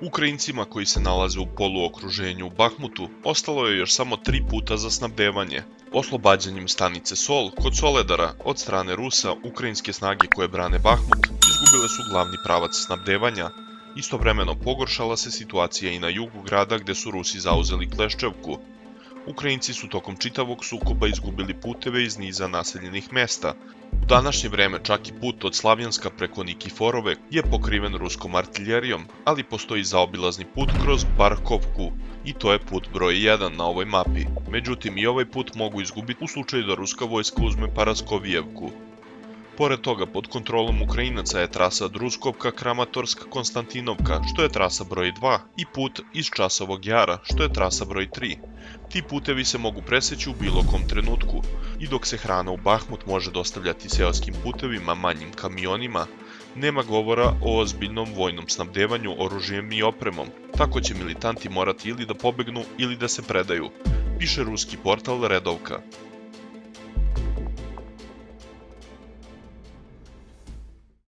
Ukrajincima koji se nalaze u poluokruženju u Bahmutu ostalo je još samo 3 puta za snabdevanje. Oslobađanjem stanice Sol kod Soledara od strane Rusa, ukrajinske snage koje brane Bahmut izgubile su glavni pravac snabdevanja. Istovremeno pogoršala se situacija i na jugu grada gde su Rusi zauzeli Kleščevku. Ukrajinci su tokom čitavog sukoba izgubili puteve iz niza naseljenih mesta. U današnje vreme čak i put od Slavjanska preko Nikiforove je pokriven ruskom artiljerijom, ali postoji zaobilazni put kroz Barkovku i to je put broj 1 na ovoj mapi. Međutim, i ovaj put mogu izgubiti u slučaju da ruska vojska uzme Paraskovijevku. Pored toga, pod kontrolom Ukrajinaca je trasa Druskovka-Kramatorsk-Konstantinovka, što je trasa broj 2, i put iz Časovog Jara, što je trasa broj 3. Ti putevi se mogu preseći u bilo kom trenutku, i dok se hrana u Bahmut može dostavljati seoskim putevima, manjim kamionima, nema govora o ozbiljnom vojnom snabdevanju oružjem i opremom. Tako će militanti morati ili da pobegnu ili da se predaju, piše ruski portal Redovka.